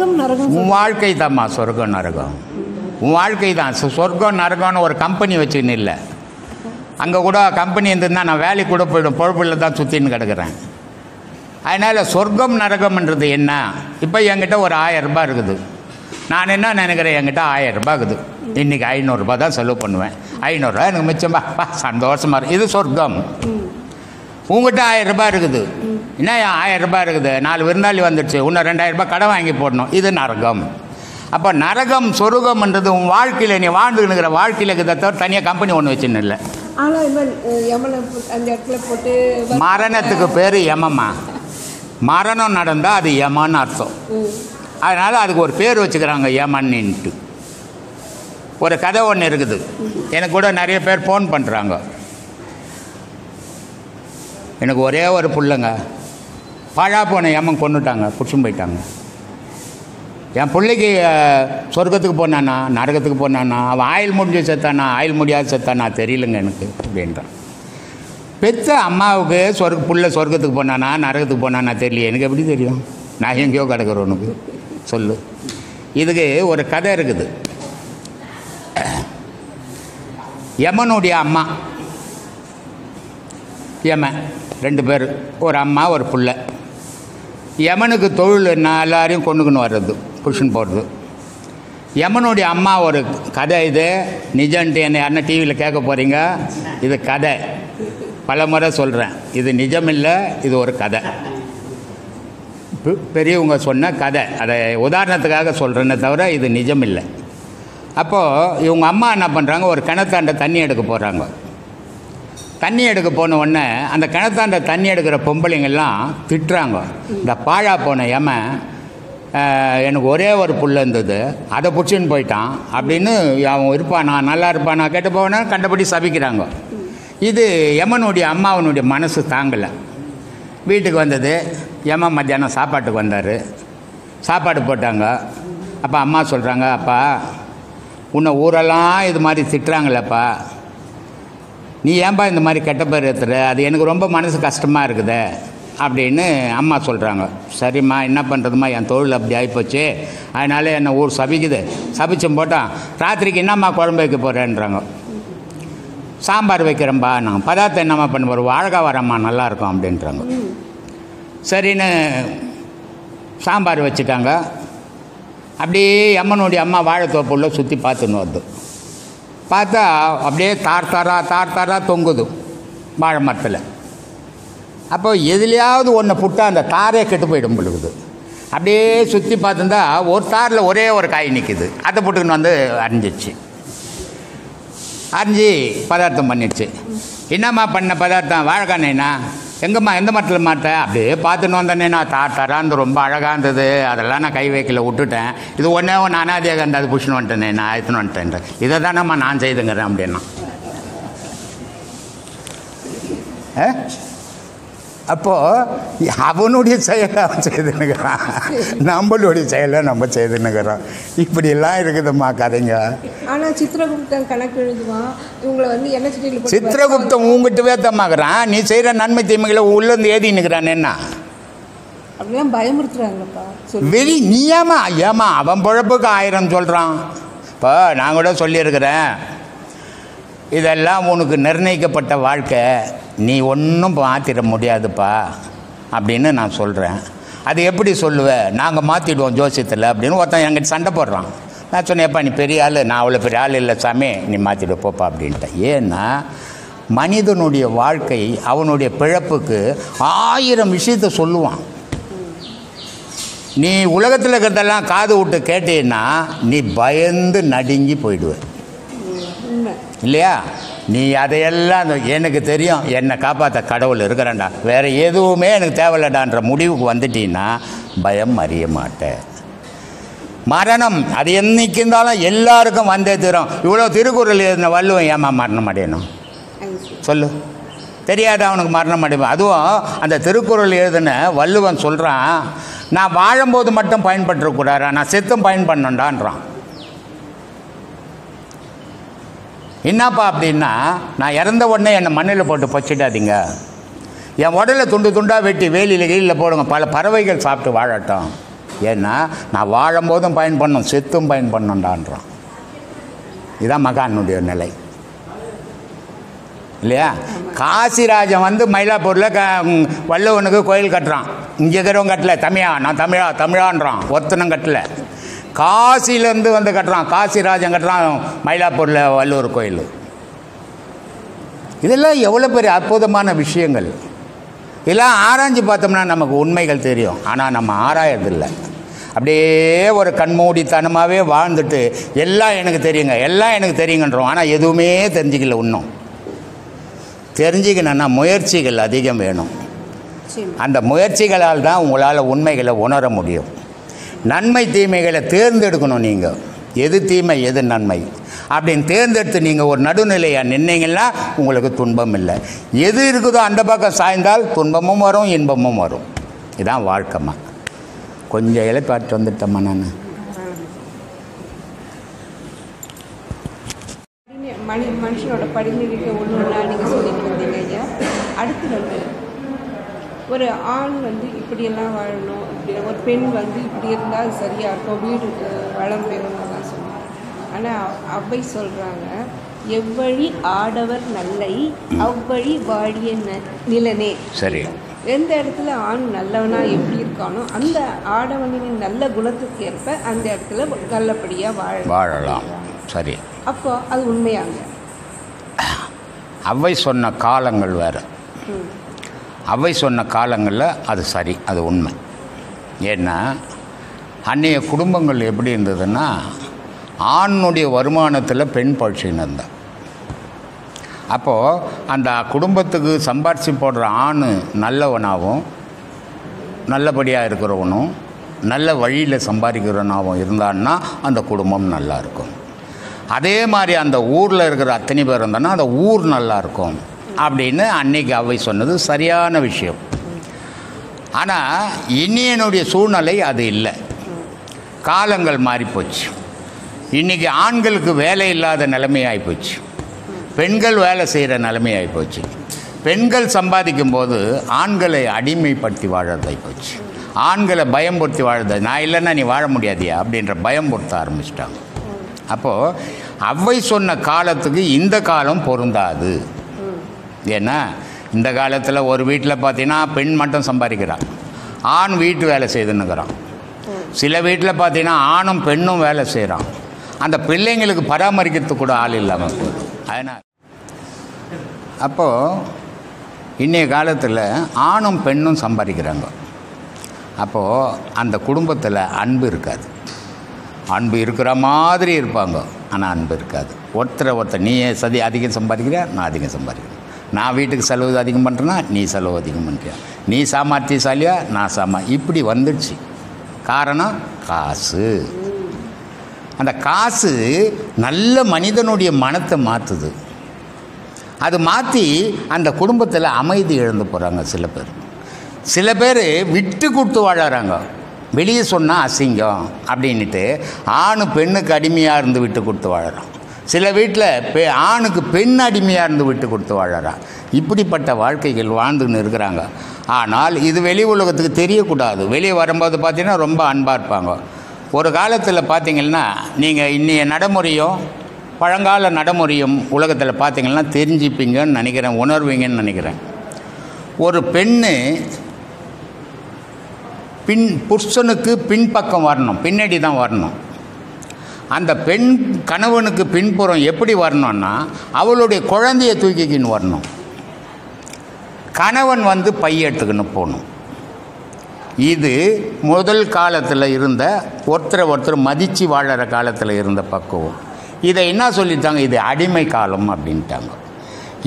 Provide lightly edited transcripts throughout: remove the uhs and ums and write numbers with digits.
உன் வாழ்க்கை தான்மா சொர்க்கம் நரகம். உன் வாழ்க்கை தான் சொர்க்கம் நரகம்னு ஒரு கம்பெனி வச்சுக்கின்னு இல்லை. அங்கே கூட கம்பெனி இருந்ததுன்னா நான் வேலைக்கு கூட போய்டும், பொழப்பில் தான் சுற்றின்னு கிடக்கிறேன். அதனால் சொர்க்கம் நரகம்ன்றது என்ன? இப்போ என்கிட்ட ஒரு 1000 ரூபாய் இருக்குது. நான் என்ன நினைக்கிறேன், என்கிட்ட 1000 ரூபாய் இருக்குது, இன்றைக்கி 500 ரூபாய் தான் செலவு பண்ணுவேன். 500 ரூபா எனக்கு மிச்சம்பா, சந்தோஷமாக இருக்குது. இது சொர்க்கம். உங்கள்கிட்ட 1000 ரூபாய் இருக்குது. என்ன 1000 ரூபாய் இருக்குது, 4 விருந்தாளி வந்துடுச்சு, இன்னும் 2000 ரூபாய் கடன் வாங்கி போடணும். இது நரகம். அப்போ நரகம் சொர்க்கம்ன்றது உன் வாழ்க்கையில் நீ வாழ்ந்துக்கிற வாழ்க்கையில் இருக்கிறத தவிர தனியாக கம்பெனி ஒன்று வச்சுன்னு இல்லை. மரணத்துக்கு பேர் யமம்மா. மரணம் நடந்தால் அது யமான்னு அர்த்தம். அதனால் அதுக்கு ஒரு பேர் வச்சுக்கிறாங்க, யமன்னுட்டு. ஒரு கதை ஒன்று இருக்குது. எனக்கு கூட நிறைய பேர் ஃபோன் பண்ணுறாங்க. எனக்கு ஒரே ஒரு பிள்ளைங்க, பாழா போன யமன் கொண்டுட்டாங்க, பிடிச்சும் போயிட்டாங்க. என் பிள்ளைக்கு சொர்க்கத்துக்கு போனானா நரகத்துக்கு போனானா, அவன் ஆயில் முடிஞ்சு செத்தானா ஆயில் முடியாது செத்தானா தெரியலங்க எனக்கு அப்படின்றான். பெற்ற அம்மாவுக்கு புள்ள சொர்க்கத்துக்கு போனானா நரகத்துக்கு போனானா தெரியல, எனக்கு எப்படி தெரியும்? நான் எங்கேயோ கிடக்கிறேன், உனக்கு சொல்லு. இதுக்கு ஒரு கதை இருக்குது. யமனுடைய அம்மா யமன் 2 பேர், ஒரு அம்மா ஒரு புள்ள. யமனுக்கு தொழில் என்ன, எல்லாரையும் கொண்டுக்குன்னு வர்றது, புருஷன் போடுறது. யமனுடைய அம்மா ஒரு கதை. இது நிஜன்ட்டு என்ன யாருன்னா டிவியில் கேட்க போகிறீங்க, இது கதை. பல முறை சொல்கிறேன், இது நிஜம் இல்லை, இது ஒரு கதை. பெரியவங்க சொன்ன கதை, அதை உதாரணத்துக்காக சொல்கிறேன்னே தவிர இது நிஜம் இல்லை. அப்போது இவங்க அம்மா என்ன பண்ணுறாங்க, ஒரு கிணத்தாண்ட தண்ணி எடுக்க போகிறாங்க. தண்ணி எடுக்க போன உடனே அந்த கிணத்தாண்ட தண்ணி எடுக்கிற பொம்பளைங்கள்லாம் திட்டுறாங்க. இந்த பாழா போன யமன் எனக்கு ஒரே ஒரு புள்ள இருந்தது, அதை பிடிச்சின்னு போயிட்டான் அப்படின்னு அவன் இருப்பானா நல்லா இருப்பானா கேட்டு போனா கண்டபடி சபிக்கிறாங்க. இது யமனுடைய அம்மாவனுடைய மனசு தாங்கலை. வீட்டுக்கு வந்தது. யமன் மத்தியானம் சாப்பாட்டுக்கு வந்தார். சாப்பாடு போட்டாங்க. அப்போ அம்மா சொல்கிறாங்க, அப்பா உன்னை ஊரெல்லாம் இது மாதிரி திட்டுறாங்களப்பா, நீ ஏன்பா இந்த மாதிரி கெட்ட பேர் ஏற்றுற, அது எனக்கு ரொம்ப மனசு கஷ்டமாக இருக்குது அப்படின்னு அம்மா சொல்கிறாங்க. சரிம்மா என்ன பண்ணுறதுமா, என் தொழில் அப்படி ஆகிப்போச்சு, அதனால என்னை ஊர் சபிக்குது, சபிச்சும் போட்டான். ராத்திரிக்கு என்னம்மா குழம்பு வைக்க போகிறேன்றாங்க. சாம்பார் வைக்கிறேன்பா. நான் பதார்த்தம் என்னம்மா பண்ண போகிறோம், வாழைக்காய் வரம்மா நல்லாயிருக்கும் அப்படின்றாங்க. சரின்னு சாம்பார் வச்சுட்டாங்க. அப்படியே யமனுடைய அம்மா வாழைத்தோப்புள்ள சுற்றி பார்த்துன்னு வருது. பார்த்தா அப்படியே தார் தொங்குது வாழை மரத்தில். அப்போ எதுலையாவது ஒன்று புட்டா அந்த தாரே கெட்டு போயிடும் பொழுது. அப்படியே சுற்றி பார்த்துருந்தா ஒரு தாரில் ஒரே ஒரு காய் நிற்கிது. அதை புட்டுக்குன்னு வந்து அரிஞ்சிச்சு. அரிஞ்சு பதார்த்தம் பண்ணிடுச்சு. என்னம்மா பண்ண பதார்த்தம், வாழைக்கானேண்ணா, எங்கம்மா எந்த மரத்தில் மாட்ட, அப்படியே பார்த்துன்னு வந்தேனேண்ணா, தாரா இருந்து ரொம்ப அழகாக இருந்தது, அதெல்லாம் நான் கை வைக்கல விட்டுட்டேன். இது ஒன்றே ஒன்று அனாதியாக கண்டு அது புஷ்ணு வந்துட்டேனே, நான் எடுத்துன்னு வந்துட்டேன், இதை தானம்மா நான் செய்துங்கிறேன் அப்படின்னா. அப்போது அவனுடைய செயலை அவன் செய்துன்னுக்கிறான், நம்மளுடைய செயலை நம்ம செய்துன்னுக்கிறோம். இப்படிலாம் இருக்குதும்மா கதைங்க. ஆனால் சித்திரகுப்தன் கணக்கு எழுதுவான், இவங்களை வந்து என்ன சிட்டியில் சித்திரகுப்தன் உங்ககிட்டவே தம்மாக்குறான். நீ செய்கிற நன்மை தீமைகளை உள்ளேருந்து ஏதின்னுக்கிறான். என்ன அப்படிலாம் பயமுறுத்துறாங்கப்பா வெளி நீ ஏமா அவன் பொழப்புக்கு 1000 சொல்கிறான். இப்போ நான் கூட சொல்லியிருக்கிறேன், இதெல்லாம் உனக்கு நிர்ணயிக்கப்பட்ட வாழ்க்கை, நீ ஒன்றும் மாற்றிட முடியாதுப்பா அப்படின்னு நான் சொல்கிறேன். அது எப்படி சொல்லுவேன், நாங்கள் மாற்றிடுவோம் ஜோசியத்தில் அப்படின்னு ஒருத்தன் என்கிட்ட சண்டை போடுறான். நான் சொன்னேன்ப்பா நீ பெரிய ஆள், நான் அவ்வளோ பெரிய ஆள் இல்லை சாமி, நீ மாற்றிடு போப்பா அப்படின்ட்டேன். ஏன்னா மனிதனுடைய வாழ்க்கை அவனுடைய பிழப்புக்கு 1000 விஷயத்தை சொல்லுவான். நீ உலகத்தில் இருக்கிறதெல்லாம் காது விட்டு கேட்டீன்னா நீ பயந்து நடுங்கி போயிடுவேன் இல்லையா? நீ அதையெல்லாம் எனக்கு தெரியும், என்னை காப்பாற்ற கடவுள் இருக்கிறான்டா, வேறு எதுவுமே எனக்கு தேவையில்லடான்ற முடிவுக்கு வந்துட்டீங்கன்னா பயம் அறிய மாட்டேன். மரணம் அது என்னைக்கு இருந்தாலும் எல்லாருக்கும் வந்தே தரும். இவ்வளோ திருக்குறள் எழுதின வள்ளுவன் ஏமா மரணம் அடையணும் சொல்லு? தெரியாத அவனுக்கு மரணம் அடையும். அதுவும் அந்த திருக்குறள் எழுதின வள்ளுவன் சொல்கிறான், நான் வாழும்போது மட்டும் பயன்பட்டுறக்கூடாதா, நான் செத்தும் பயன்படணுண்டான்றான். என்னப்பா அப்படின்னா, நான் இறந்த உடனே என்னை மண்ணில் போட்டு பச்சிடாதீங்க, என் உடலை துண்டு துண்டாக வெட்டி வேலியில் கீழில் போடுங்க, பல பறவைகள் சாப்பிட்டு வாழட்டும் ஏன்னா நான் வாழும்போதும் பயன் பண்ணணும், செத்தும் பயன் பண்ணணுன்றான். இதுதான் மகானுடைய நிலை இல்லையா? காசிராஜன் வந்து மயிலாப்பூரில் வள்ளுவனுக்கு கோயில் கட்டுறான். இங்கே இருக்கிறவங்க கட்டல, நான் தமிழான்றான். ஒருத்தனும் கட்டல. காசிலேருந்து வந்து கட்டுறான். காசிராஜன் கட்டுறான் மயிலாப்பூரில் வள்ளுவர் கோயில். இதெல்லாம் எவ்வளோ பெரிய அற்புதமான விஷயங்கள். இதெல்லாம் ஆராய்ஞ்சு பார்த்தோம்னா நமக்கு உண்மைகள் தெரியும். ஆனால் நம்ம ஆராயறதில்லை. அப்படியே ஒரு கண்மூடித்தனமாகவே வாழ்ந்துட்டு எல்லாம் எனக்கு தெரியுங்கன்றோம். ஆனால் எதுவுமே தெரிஞ்சிக்கல. இன்னும் தெரிஞ்சுக்கணுன்னா முயற்சிகள் அதிகம் வேணும். அந்த முயற்சிகளால் தான் உங்களால் உண்மைகளை உணர முடியும். நன்மை தீமைகளை தேர்ந்தெடுக்கணும். நீங்கள் எது தீமை எது நன்மை அப்படின்னு தேர்ந்தெடுத்து நீங்கள் ஒரு நடுநிலையாக நின்னீங்கன்னா உங்களுக்கு துன்பம் இல்லை. எது இருக்குதோ அந்த பக்கம் சாய்ந்தால் துன்பமும் வரும், இன்பமும் வரும். இதுதான் வாழ்க்கைமா. கொஞ்சம் இலைப்பாட்டு வந்துட்டோம்மா. நான் மனுஷனோட படிநிலைக்கு ஒன்று ஒன்றா நீங்கள் சொல்லிட்டு வந்தீங்க ஐயா. அடுத்து வந்து ஒரு ஆண் வந்து இப்படியெல்லாம் வாழணும், இப்படி ஒரு பெண் வந்து இப்படி இருந்தால் சரியாக இருக்கும், வீடு வளம் பெறணும்லாம் சொன்னாங்க. ஆனால் அவ்வை சொல்கிறாங்க, எவ்வழி ஆடவர் நல்லை அவ்வழி வாழிய நிலனே. சரி. எந்த இடத்துல ஆண் நல்லவனாக எப்படி இருக்கானோ அந்த ஆடவனின் நல்ல குணத்துக்கு ஏற்ப அந்த இடத்துல நல்லபடியாக வாழலாம். சரி. அப்போ அது உண்மையாங்க. அவ்வை சொன்ன காலங்கள் வேறு. அவ்வை சொன்ன காலங்களில் அது சரி, அது உண்மை. ஏன்னா அன்றைய குடும்பங்கள் எப்படி இருந்ததுன்னா, ஆணுடைய வருமானத்தில் பெண் பழிச்சின்னு இருந்தா. அப்போது அந்த குடும்பத்துக்கு சம்பாரித்து போடுற ஆண் நல்லவனாகவும் நல்லபடியாக இருக்கிறவனும் நல்ல வழியில் சம்பாதிக்கிறவனாகவும் இருந்தான்னா அந்த குடும்பம் நல்லாயிருக்கும். அதே மாதிரி அந்த ஊரில் இருக்கிற அத்தனை பேர் இருந்தான்னா அந்த ஊர் நல்லாயிருக்கும் அப்படின்னு அன்னைக்கு அவ்வை சொன்னது சரியான விஷயம். ஆனால் இன்னையனுடைய சூழ்நிலை அது இல்லை. காலங்கள் மாறிப்போச்சு. இன்றைக்கி ஆண்களுக்கு வேலை இல்லாத நிலைமையாகிப்போச்சு. பெண்கள் வேலை செய்கிற நிலைமையாகிப்போச்சு. பெண்கள் சம்பாதிக்கும் போது ஆண்களை அடிமைப்படுத்தி வாழறதாகி போச்சு. ஆண்களை பயம்படுத்தி வாழறது. நான் இல்லைன்னா நீ வாழ முடியாதியா அப்படின்ற பயம்படுத்த ஆரம்பிச்சிட்டாங்க. அப்போது அவ்வை சொன்ன காலத்துக்கு இந்த காலம் பொருந்தாது. ஏன்னா இந்த காலத்தில் ஒரு வீட்டில் பார்த்தீங்கன்னா பெண் மட்டும் சம்பாதிக்கிறான், ஆண் வீட்டு வேலை செய்துன்னுக்கிறான். சில வீட்டில் பார்த்தீங்கன்னா ஆணும் பெண்ணும் வேலை செய்கிறான். அந்த பிள்ளைங்களுக்கு பராமரிக்கிறதுக்கு கூட ஆள் இல்லாமல் போகுது. அதனால் அப்போது இன்றைய காலத்தில் ஆணும் பெண்ணும் சம்பாதிக்கிறாங்க. அப்போது அந்த குடும்பத்தில் அன்பு இருக்காது. அன்பு இருக்கிற மாதிரி இருப்பாங்க, ஆனால் அன்பு இருக்காது. ஒருத்தர் நீ அதிகம் சம்பாதிக்கிறியா, நான் அதிகம் சம்பாதிக்கிறேன். நான் வீட்டுக்கு செலவு அதிகம் பண்ணுறேன்னா நீ செலவு அதிகம் பண்ணுறியா, நீ சாமர்த்தியசாலியா நான் இப்படி வந்துடுச்சு. காரணம் காசு. அந்த காசு நல்ல மனிதனுடைய மனத்தை மாற்றுது. அது மாற்றி அந்த குடும்பத்தில் அமைதி இழந்து போகிறாங்க சில பேர் விட்டு கொடுத்து வாழறாங்க. வெளியே சொன்னால் அசிங்கம் அப்படின்ட்டு ஆணு பெண்ணுக்கு அடிமையாக இருந்து விட்டு கொடுத்து வாழறான். சில வீட்டில் ஆணுக்கு பெண் அடிமையாக இருந்து விட்டு கொடுத்து வாழறான். இப்படிப்பட்ட வாழ்க்கைகள் வாழ்ந்துன்னு இருக்கிறாங்க. ஆனால் இது வெளி உலகத்துக்கு தெரியக்கூடாது. வெளியே வரும்போது பார்த்திங்கன்னா ரொம்ப அன்பாக இருப்பாங்க. ஒரு காலத்தில் பார்த்திங்கன்னா நீங்கள் இன்னைய நடைமுறையும் பழங்கால நடைமுறையும் உலகத்தில் பார்த்திங்கன்னா தெரிஞ்சுப்பீங்கன்னு நினைக்கிறேன், உணர்வீங்கன்னு நினைக்கிறேன். ஒரு பெண்ணு புருஷனுக்கு பின்பக்கம் வரணும், பின்னாடி தான் வரணும். அந்த பெண் கணவனுக்கு பின்புறம் எப்படி வரணும்னா அவளுடைய குழந்தையை தூக்கிக்கின்னு வரணும். கணவன் வந்து பையெடுத்துக்கின்னு போகணும். இது முதல் காலத்தில் இருந்த ஒருத்தர் மதித்து வாழற காலத்தில் இருந்த பக்குவம். இதை என்ன சொல்லிட்டாங்க, இது அடிமை காலம் அப்படின்ட்டாங்க.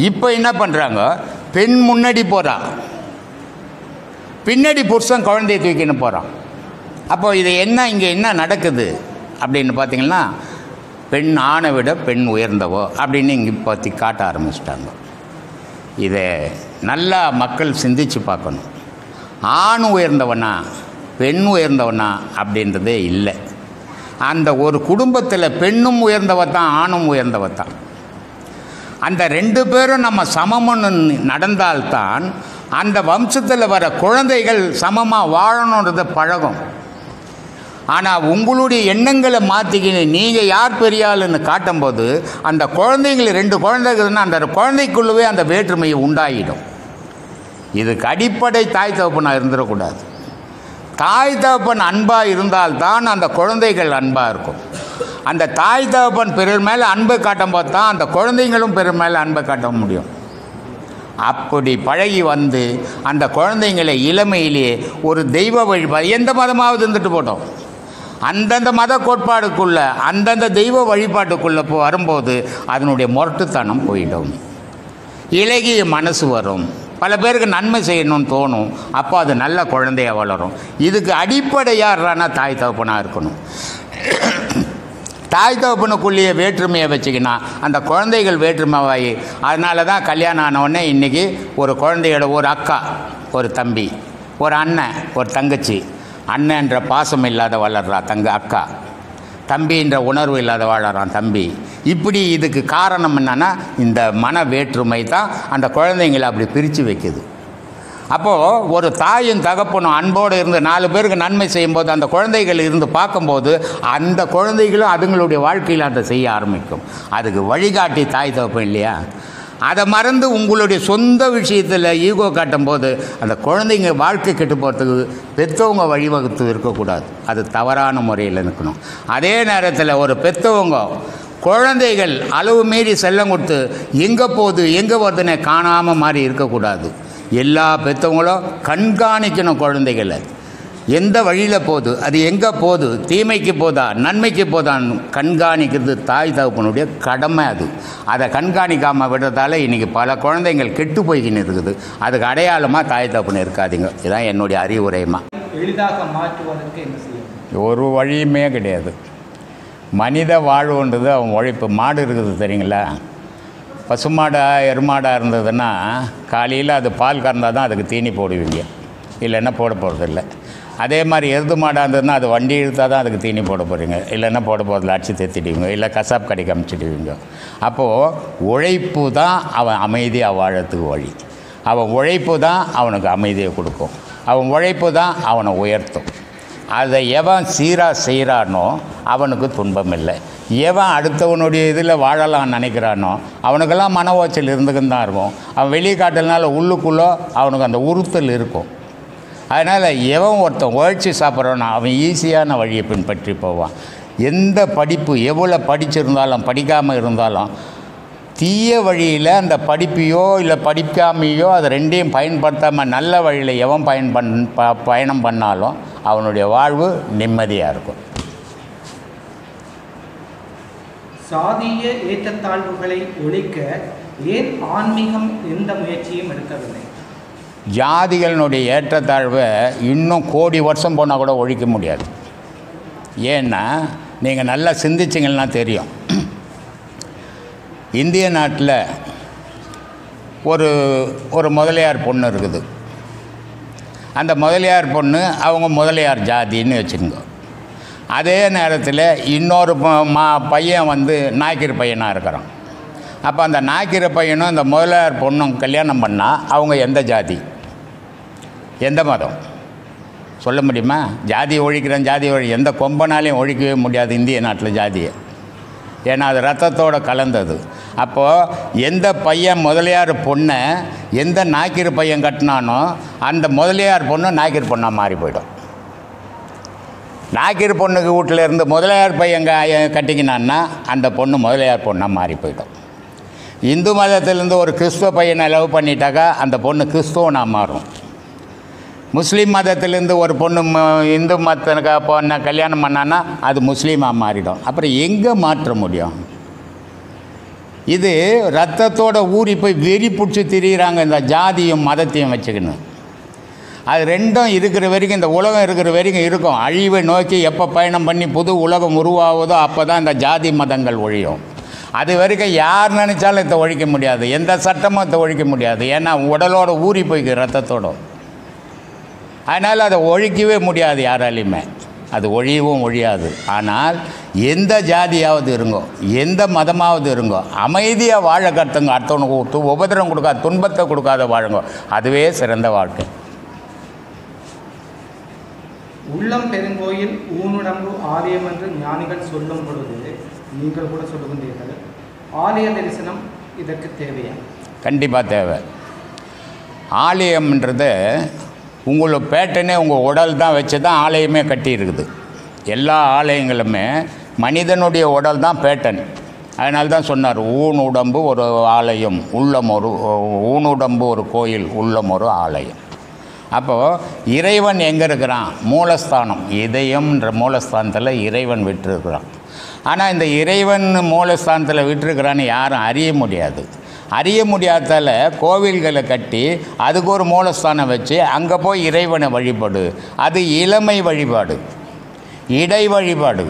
இப்போ என்ன பண்ணுறாங்க, பெண் முன்னாடி போகிறா, பின்னாடி புருஷன் குழந்தையை தூக்கின்னு போகிறான். அப்போ இது இங்கே என்ன நடக்குது அப்படின்னு பார்த்திங்கன்னா, பெண் ஆணை விட பெண் உயர்ந்தவோ அப்படின்னு இங்கே பற்றி காட்ட ஆரம்பிச்சிட்டாங்க. இதை நல்லா மக்கள் சிந்தித்து பார்க்கணும். ஆண் உயர்ந்தவனா பெண் உயர்ந்தவனா அப்படின்றதே இல்லை. அந்த ஒரு குடும்பத்தில் பெண்ணும் உயர்ந்தவத்தான் ஆணும் உயர்ந்தவத்தான். அந்த ரெண்டு பேரும் நம்ம சமம்னு நடந்தால்தான் அந்த வம்சத்தில் வர குழந்தைகள் சமமாக வாழணுன்றத பழகும். ஆனால் உங்களுடைய எண்ணங்களை மாற்றிக்கின்னு நீங்கள் யார் பெரிய ஆளுன்னு காட்டும்போது அந்த குழந்தைங்களை 2 குழந்தைகள்னா அந்த குழந்தைக்குள்ளவே அந்த வேற்றுமை உண்டாகிடும். இதுக்கு அடிப்படை தாய் தகப்பனாக இருந்துடக்கூடாது. தாய் தகப்பன் அன்பாக இருந்தால்தான் அந்த குழந்தைகள் அன்பாக இருக்கும். அந்த தாய் தகப்பன் பிறர் மேலே அன்பை காட்டும் போது தான் அந்த குழந்தைங்களும் பிறர் மேலே அன்பை காட்ட முடியும். அப்படி பழகி வந்து அந்த குழந்தைங்களை இளமையிலேயே ஒரு தெய்வ வழிபாடு, எந்த மதமாவது இருந்துட்டு போட்டோம், அந்தந்த மத கோட்பாடுக்குள்ளே அந்தந்த தெய்வ வழிபாட்டுக்குள்ளே வரும்போது அதனுடைய முரட்டுத்தனம் போயிடும், இலகிய மனசு வரும், பல பேருக்கு நன்மை செய்யணும்னு தோணும். அப்போ அது நல்ல குழந்தையாக வளரும். இதுக்கு அடிப்படையாகனா தாய் தகப்பனாக இருக்கணும். தாய் தகப்பனுக்குள்ளேயே வேற்றுமையை வச்சுக்கினா அந்த குழந்தைகள் வேற்றுமையாகி, அதனால தான் கல்யாணம் ஆனவுடனே இன்றைக்கி ஒரு குழந்தையோட ஒரு அக்கா, ஒரு தம்பி, ஒரு அண்ணன், ஒரு தங்கச்சி, அண்ணன்ற பாசம் இல்லாத வளர்றா அக்கா, தம்பின்ற உணர்வு இல்லாத வாழறான் தம்பி. இப்படி இதுக்கு காரணம் என்னன்னா இந்த மன வேற்றுமை தான் அந்த குழந்தைங்களை அப்படி பிரித்து வைக்குது. அப்போது ஒரு தாயும் தகப்பனும் அன்போடு இருந்து 4 பேருக்கு நன்மை செய்யும்போது அந்த குழந்தைகள் இருந்து பார்க்கும்போது அந்த குழந்தைகளும் அதுங்களுடைய வாழ்க்கையில் அதை செய்ய ஆரம்பிக்கும். அதுக்கு வழிகாட்டி தாய் தகப்பன் இல்லையா? அதை மறந்து உங்களுடைய சொந்த விஷயத்தில் ஈகோ காட்டும் போது அந்த குழந்தைங்க வாழ்க்கை கெட்டு போகிறதுக்கு பெற்றவங்க வழிவகுத்து இருக்கக்கூடாது. அது தவறான முறையில் இருக்கணும். அதே நேரத்தில் ஒரு பெற்றவங்க குழந்தைகள் அளவு மீறி செல்லம் கொடுத்து எங்கே போகுது எங்கே வருதுன்னு காணாமல் மாதிரி இருக்கக்கூடாது. எல்லா பெற்றவங்களும் கண்காணிக்கணும் குழந்தைகளை. எந்த வழியில் போகுது, அது எங்கே போகுது, தீமைக்கு போதா நன்மைக்கு போதான்னு கண்காணிக்கிறது தாய் தகப்பனுடைய கடமை. அதை கண்காணிக்காமல் விடுறதால இன்றைக்கி பல குழந்தைகள் கெட்டு போய்கின்னு இருக்குது. அதுக்கு அடையாளமாக தாய் தகப்பன் இருக்காதீங்க. இதுதான் என்னுடைய அறிவுரைமா. எளிதாக மாற்றுவதற்கு என்ன செய்யும்? ஒரு வழியுமே கிடையாது. மனித வாழ்வுன்றது அவன் உழைப்பு. மாடு இருக்குது தெரியுங்களா? பசுமாடாக எருமாடாக இருந்ததுன்னா காலையில் அது பால் கறந்தால் தான் அதுக்கு தீனி போடுவீங்க, இல்லைன்னா போட போகிறதில்ல. அதே மாதிரி எருது மாடாக இருந்ததுன்னா அது வண்டி இழுத்தால் தான் அதுக்கு தீனி போட போகிறீங்க, இல்லைன்னா போட போகிறதில்ல, அடித்து தேத்திடுவீங்க, இல்லை கசாப் கடைக்கு அமுச்சிடுவீங்க. அப்போது உழைப்பு தான் அவன் அமைதியாக வாழறதுக்கு வழி. அவன் உழைப்பு தான் அவனுக்கு அமைதியை கொடுக்கும். அவன் உழைப்பு தான் அவனை உயர்த்தும். அதை எவன் சீராக செய்கிறானோ அவனுக்கு துன்பம் இல்லை. எவன் அடுத்தவனுடைய இதில் வாழலாம்னு நினைக்கிறானோ அவனுக்கெல்லாம் மன ஓச்சல் இருந்துக்குன்னு தான் இருக்கும். அவன் வெளியே காட்டலனால உள்ளுக்குள்ளே அவனுக்கு அந்த உறுத்தல் இருக்கும். அதனால் எவன் ஒருத்தன் உழைச்சி சாப்பிட்றானோ அவன் ஈஸியான வழியை பின்பற்றி போவான். எந்த படிப்பு எவ்வளோ படிச்சிருந்தாலும் படிக்காமல் இருந்தாலும் தீய வழியில் அந்த படிப்பையோ இல்லை படிக்காமையோ அதை ரெண்டையும் பயன்படுத்தாமல் நல்ல வழியில் எவன் பயணம் பண்ணாலும் அவனுடைய வாழ்வு நிம்மதியாக இருக்கும். சாதிய ஏற்றத்தாழ்வுகளை ஒழிக்க ஏன் ஆன்மீகம் எந்த முயற்சியும் எடுக்கவில்லை? ஜாதிகளினுடைய ஏற்றத்தாழ்வை இன்னும் கோடி வருஷம் போனால் கூட ஒழிக்க முடியாது. ஏன்னா நீங்கள் நல்லா சிந்திச்சிங்கன்னா தெரியும். இந்திய நாட்டில் ஒரு முதலியார் பொண்ணு இருக்குது. அந்த முதலியார் பொண்ணு அவங்க முதலியார் ஜாதின்னு வச்சுக்கோங்க. அதே நேரத்தில் இன்னொரு பையன் நாய்க்கிற பையனாக இருக்கிறான். அப்போ அந்த நாய்க்கிற பையனும் இந்த முதலியார் பொண்ணும் கல்யாணம் பண்ணால் அவங்க எந்த ஜாதி, எந்த மதம் சொல்ல முடியுமா? ஜாதி ஒழிக்கிறேன் ஜாதி எந்த கொம்பனாலையும் ஒழிக்கவே முடியாது இந்திய நாட்டில் ஜாதியை. ஏன்னா அது ரத்தத்தோடு கலந்தது. அப்போது எந்த பையன் முதலியார் பொண்ணை எந்த நாய்க்கிற பையன் கட்டினானோ அந்த முதலியார் பொண்ணு நாய்க்கிற பொண்ணாக மாறி போயிடும். நாய்க்கிற பொண்ணுக்கு வீட்டில் இருந்து முதலியார் பையன் கட்டிக்கினான்னா அந்த பொண்ணு முதலியார் பொண்ணாக மாறி போயிடும். இந்து மதத்திலேருந்து ஒரு கிறிஸ்துவ பையனை லவ் பண்ணிட்டாக்கா அந்த பொண்ணு கிறிஸ்துவனாக மாறும். முஸ்லீம் மதத்திலேருந்து ஒரு பொண்ணு இந்து மதத்துக்கு பொண்ணை கல்யாணம் பண்ணான்னா அது முஸ்லீமாக மாறிடும். அப்புறம் எங்கே மாற்ற முடியும்? இது ரத்தத்தோட ஊறி போய் வெறி பிடிச்சி திரிகிறாங்க இந்த ஜாதியும் மதத்தையும் வச்சுக்கணும். அது ரெண்டும் இருக்கிற வரைக்கும், இந்த உலகம் இருக்கிற வரைக்கும் இருக்கும். அழிவை நோக்கி எப்போ பயணம் பண்ணி புது உலகம் உருவாகுதோ அப்போ தான் இந்த ஜாதி மதங்கள் ஒழியும். அது வரைக்கும் யார் நினச்சாலும் இதை ஒழிக்க முடியாது. எந்த சட்டமும் இதை ஒழிக்க முடியாது. ஏன்னா உடலோட ஊறி போய்க்கு ரத்தத்தோடு. அதனால் அதை ஒழிக்கவே முடியாது யாராலையுமே. அது ஒழியவும் ஒழியாது. ஆனால் எந்த ஜாதியாவது இருங்கோ, எந்த மதமாவது இருங்கோ, அமைதியாக வாழ கற்றுங்க. அடுத்தவனுக்கு கொடுத்து உபதிரம் கொடுக்காத, துன்பத்தை கொடுக்காத வாழுங்க. அதுவே சிறந்த வாழ்க்கை. உள்ளம் பெருங்கோயில் ஊனுடம்பு ஆலயம் என்று ஞானிகள் சொல்லும் பொழுது நீங்கள் கூட சொல்லுகின்றீர்கள், ஆலய தரிசனம் இதற்கு தேவையா? கண்டிப்பாக தேவை. ஆலயம்ன்றது உங்களுக்கு பேட்டனே உங்கள் உடல் தான் வச்சு தான் ஆலயமே கட்டியிருக்குது. எல்லா ஆலயங்களுமே மனிதனுடைய உடல் தான் பேட்டன். அதனால தான் சொன்னார், ஊன் உடம்பு ஒரு ஆலயம், உள்ளம் ஒரு ஊனுடம்பு ஒரு கோயில், உள்ளம் ஒரு ஆலயம். அப்போது இறைவன் எங்கே இருக்கிறான்? மூலஸ்தானம், இதயம்ன்ற மூலஸ்தானத்தில் இறைவன் விட்டுருக்கிறான். ஆனால் இந்த இறைவன் மூலஸ்தானத்தில் விட்டுருக்கிறான்னு யாரும் அறிய முடியாது. அறிய முடியாதால கோவில்களை கட்டி அதுக்கு ஒரு மூலஸ்தானம் வச்சு அங்கே போய் இறைவனை வழிபாடு. அது இளமை வழிபாடு, இடை வழிபாடு.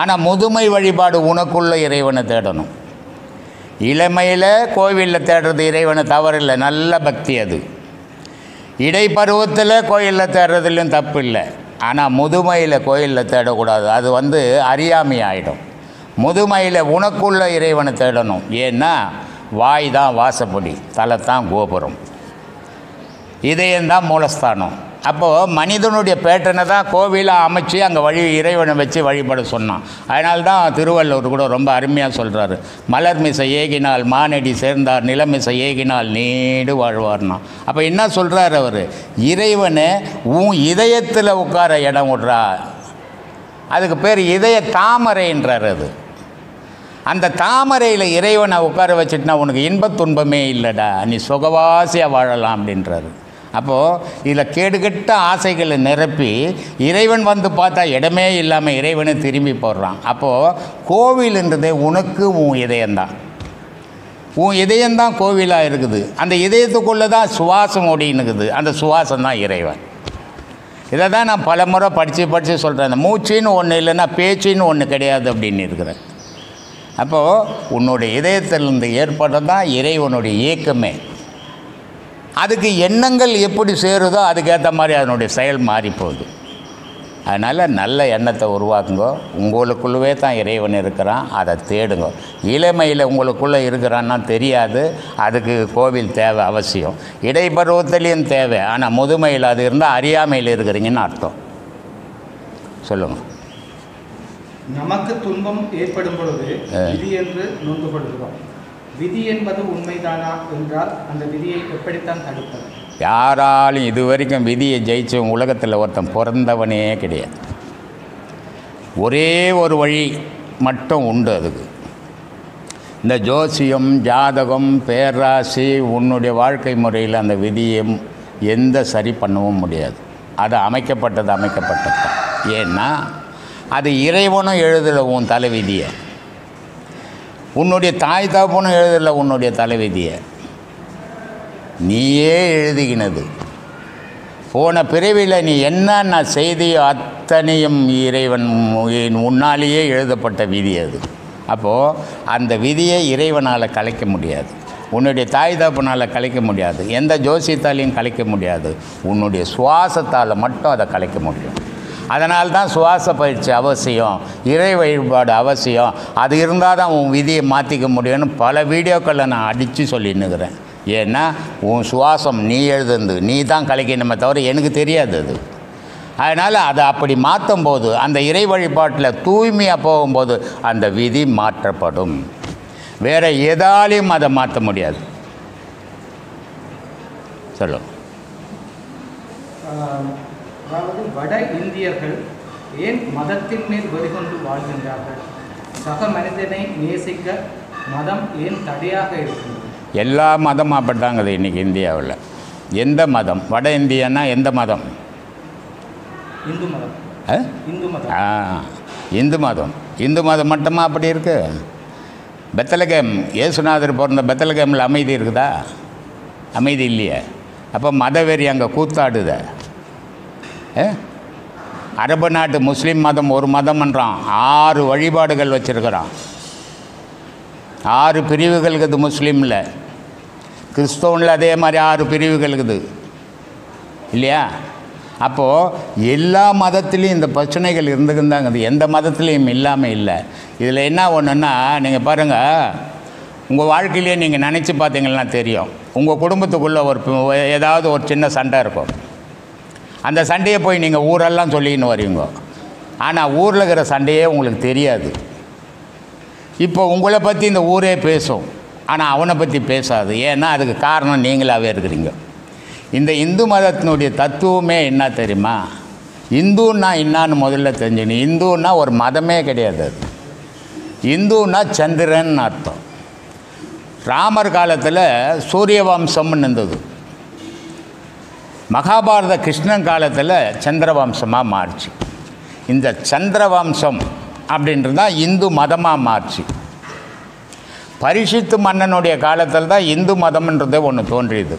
ஆனால் முதுமை வழிபாடு உனக்குள்ள இறைவனை தேடணும். இளமையில் கோவிலில் தேடுறது இறைவனை தவறில்லை, நல்ல பக்தி. அது இடைப்பருவத்தில் கோயிலில் தேடுறதுலையும் தப்பு இல்லை. ஆனால் முதுமையில் கோயிலில் தேடக்கூடாது, அது அறியாமை ஆகிடும். முதுமையில் உனக்குள்ள இறைவனை தேடணும். ஏன்னா வாய் தான் வாசப்படி, தலை தான் கோபுரம், இதயம்தான் மூலஸ்தானம். அப்போது மனிதனுடைய பேட்டனை தான் கோவிலை அமைச்சு அங்கே இறைவனை வச்சு வழிபட சொன்னான். அதனால தான் திருவள்ளுவர் கூட ரொம்ப அருமையாக சொல்கிறாரு, மலர்மிசை ஏகினால் மானடி சேர்ந்தார், நிலமிசை ஏகினால் நீடு வாழ்வார்னா. அப்போ என்ன சொல்கிறார் அவர்? இறைவனை உன் இதயத்தில் உட்கார இடம் விட்றா. அதுக்கு பேர் இதய தாமரைன்றார். அது அந்த தாமரையில் இறைவனை உட்கார வச்சுட்டுனா உனக்கு இன்பத் துன்பமே இல்லைடா, நீ சுகவாசியாக வாழலாம் அப்படின்றாரு. அப்போது இதில் கேடுகட்ட ஆசைகளை நிரப்பி இறைவன் வந்து பார்த்தா இடமே இல்லாமல் இறைவனை திரும்பி போடுறான். அப்போது கோவில்ன்றதே உனக்கு உன் இதயம்தான். உன் இதயம்தான் கோவிலாக இருக்குது. அந்த இதயத்துக்குள்ளே தான் சுவாசம் ஓடினுக்குது. அந்த சுவாசம் தான் இறைவன். இதை தான் நான் பல முறை படித்து சொல்கிறேன். அந்த மூச்சின்னு ஒன்று இல்லைன்னா பேச்சின்னு ஒன்று கிடையாது அப்படின்னு இருக்கிறேன். அப்போது உன்னுடைய இதயத்திலிருந்து ஏற்படுறதான் இறைவனுடைய இயக்கமே. அதுக்கு எண்ணங்கள் எப்படி சேருதோ அதுக்கேற்ற மாதிரி அதனுடைய செயல் மாறி போகுது. அதனால் நல்ல எண்ணத்தை உருவாக்குங்க. உங்களுக்குள்ளவே தான் இறைவன் இருக்கிறான், அதை தேடுங்க. இளமையில் உங்களுக்குள்ளே இருக்கிறான்னா தெரியாது, அதுக்கு கோவில் தேவை அவசியம். இடைப்பருவத்திலையும் தேவை. ஆனால் முதுமையில் அது இருந்தால் அறியாமையில் இருக்கிறீங்கன்னு அர்த்தம். சொல்லுங்கள். நமக்கு துன்பம் ஏற்படும் பொழுது விதி என்று நொந்துபடுகிறோம். விதி என்பது உண்மைதானா என்றால் அந்த விதியை எப்படித்தான் தடுப்பது? யாராலும் இது வரைக்கும் விதியை ஜெயிச்ச உலகத்தில் ஒருத்தன் பிறந்தவனே கிடையாது. ஒரே ஒரு வழி மட்டும் உண்டு அதுக்கு. இந்த ஜோசியம், ஜாதகம், பேராசி, உன்னுடைய வாழ்க்கை முறையில் அந்த விதியை எந்த சரி பண்ணவும் முடியாது. அது அமைக்கப்பட்டது தான். ஏன்னா அது இறைவனும் எழுதலை உன் தலைவிதியை, உன்னுடைய தாய் தகப்பனும் எழுதலை உன்னுடைய தலைவிதியை, நீயே எழுதுகினது. போன பிறவியில் நீ என்னென்ன செய்தியோ அத்தனையும் இறைவன் உன்னாலேயே எழுதப்பட்ட விதி அது. அப்போது அந்த விதியை இறைவனால் கலைக்க முடியாது, உன்னுடைய தாய் தகப்பனால் கலைக்க முடியாது, எந்த ஜோசியத்தாலையும் கலைக்க முடியாது. உன்னுடைய சுவாசத்தால் மட்டும் அதை கலைக்க முடியும். அதனால்தான் சுவாச பயிற்சி அவசியம், இறை வழிபாடு அவசியம். அது இருந்தால் தான் உன் விதியை மாற்றிக்க முடியும்னு பல வீடியோக்களில் நான் அடித்து சொல்லின்னுக்கிறேன். ஏன்னா உன் சுவாசம் நீ எழுதுந்து நீ தான் கலைக்கணுமே தவிர எனக்கு தெரியாது அது. அதனால் அதை அப்படி மாற்றும் போது, அந்த இறை வழிபாட்டில் தூய்மையாக போகும்போது அந்த விதி மாற்றப்படும். வேறு எதாலையும் அதை மாற்ற முடியாது. சொல்லும். அதாவது வட இந்தியர்கள் ஏன் மதத்தின் மேல் வெறிகொண்டு வாழ்கின்றார்கள்? சக மனிதனை நேசிக்க மதம் ஏன் தடையாக இருக்கின்றது? எல்லா மதமும் அப்படித்தாங்குது இன்றைக்கி இந்தியாவில். எந்த மதம்? வட இந்தியன்னா எந்த மதம்? இந்து மதம். இந்து மதம். இந்து மதம் மட்டுமா அப்படி இருக்குது? பெத்தலகேம், இயேசுநாதர் பிறந்த பெத்தலகேமில் அமைதி இருக்குதா? அமைதி இல்லையே. அப்போ மதவெறி அங்கே கூத்தாடுத. அரபு நாட்டு முஸ்லீம் மதம் ஒரு மதம்ன்றான், 6 வழிபாடுகள் வச்சுருக்கிறான், 6 பிரிவுகள் இருக்குது முஸ்லீமில். கிறிஸ்தவனில் அதே மாதிரி 6 பிரிவுகள் இருக்குது இல்லையா? அப்போது எல்லா மதத்துலேயும் இந்த பிரச்சனைகள் இருந்துக்குந்தாங்க, எந்த மதத்துலேயும் இல்லாமல் இல்லை. இதில் என்ன ஒன்றுன்னா, நீங்கள் பாருங்கள், உங்கள் வாழ்க்கையிலே நீங்கள் நினச்சி பார்த்தீங்கன்னா தெரியும். உங்கள் குடும்பத்துக்குள்ளே ஏதாவது ஒரு சின்ன சண்டை இருக்கும். அந்த சண்டையை போய் நீங்கள் ஊரெல்லாம் சொல்லின்னு வரீங்க. ஆனால் ஊரில் இருக்கிற சண்டையே உங்களுக்கு தெரியாது. இப்போ உங்களை பற்றி இந்த ஊரே பேசும், ஆனால் அவனை பற்றி பேசாது. ஏன்னா அதுக்கு காரணம் நீங்களாகவே இருக்கிறீங்க. இந்த இந்து மதத்தினுடைய தத்துவமே என்ன தெரியுமா? இந்துன்னா என்னான்னு முதல்ல தெரிஞ்சுக்கணும். இந்துன்னா ஒரு மதமே கிடையாது. அது இந்துன்னா சந்திரன் அர்த்தம். ராமர் காலத்தில் சூரிய வம்சம்னு இருந்தது. மகாபாரத கிருஷ்ணன் காலத்தில் சந்திர வம்சமாக மாறிச்சு. இந்த சந்திர வம்சம் அப்படின்றது தான் இந்து மதமாக மாறிச்சு. பரிஷித்து மன்னனுடைய காலத்தில் தான் இந்து மதம்ன்றதே ஒன்று தோன்றியது.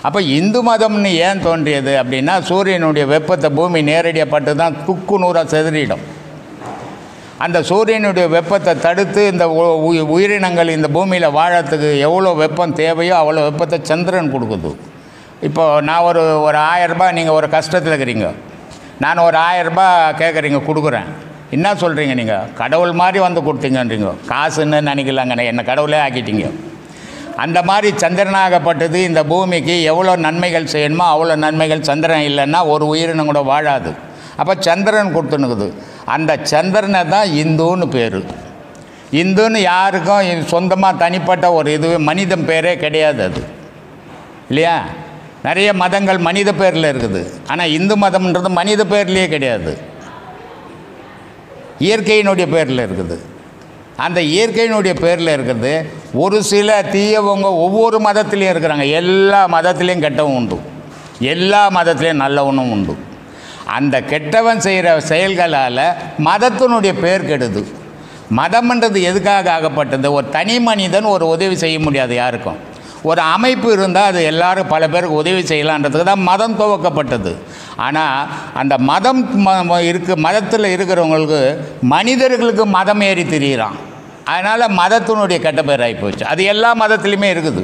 அப்போ இந்து மதம்னு ஏன் தோன்றியது அப்படின்னா, சூரியனுடைய வெப்பத்தை பூமி நேரடியாக பட்டு தான் துக்கு நூறாக செதறிடும். அந்த சூரியனுடைய வெப்பத்தை தடுத்து இந்த உயிரினங்கள் இந்த பூமியில் வாழறதுக்கு எவ்வளோ வெப்பம் தேவையோ அவ்வளோ வெப்பத்தை சந்திரன் கொடுக்குது. இப்போது நான் ஒரு 1000 ரூபாய், நீங்கள் ஒரு கஷ்டத்தில் இருக்கிறீங்க, நான் ஒரு 1000 ரூபாய் கேட்குறீங்க, கொடுக்குறேன். என்ன சொல்கிறீங்க? நீங்கள் கடவுள் மாதிரி வந்து கொடுத்தீங்கன்றீங்க. காசுன்னு நினைக்கலாங்க, என்னை கடவுளே ஆக்கிட்டீங்க. அந்த மாதிரி சந்திரனாகப்பட்டது இந்த பூமிக்கு எவ்வளோ நன்மைகள் செய்யணுமோ அவ்வளோ நன்மைகள். சந்திரன் இல்லைன்னா ஒரு உயிரினம் கூட வாழாது. அப்போ சந்திரன் கொடுத்துனுக்குது. அந்த சந்திரனை தான் இந்துன்னு பேர். இந்துன்னு யாருக்கும் சொந்தமாக தனிப்பட்ட ஒரு இது மனிதன் பேரே கிடையாது. அது இல்லையா? நிறைய மதங்கள் மனித பேரில் இருக்குது. ஆனால் இந்து மதம்ன்றது மனித பேர்லேயே கிடையாது, இயற்கையினுடைய பேரில் இருக்குது. அந்த இயற்கையினுடைய பேரில் இருக்கிறது. ஒரு சில தீயவங்க ஒவ்வொரு மதத்துலேயும் இருக்கிறாங்க. எல்லா மதத்துலேயும் கெட்டவன் உண்டு, எல்லா மதத்துலேயும் நல்லவனும் உண்டு. அந்த கெட்டவன் செய்கிற செயல்களால் மதத்தினுடைய பேர் கெடுது. மதம்ன்றது எதுக்காக ஆகப்பட்டது? ஒரு தனி மனிதன் ஒரு உதவி செய்ய முடியாது யாருக்கும். ஒரு அமைப்பு இருந்தால் அது எல்லோரும் பல பேருக்கு உதவி செய்யலான்றதுக்கு தான் மதம் துவக்கப்பட்டது. ஆனால் அந்த மதம் மதத்தில் இருக்கிறவங்களுக்கு மனிதர்களுக்கு மதம் ஏறி திரிகிறான். அதனால் மதத்தினுடைய கெட்ட பேர் ஆகிப்போச்சு. அது எல்லா மதத்துலேயுமே இருக்குது,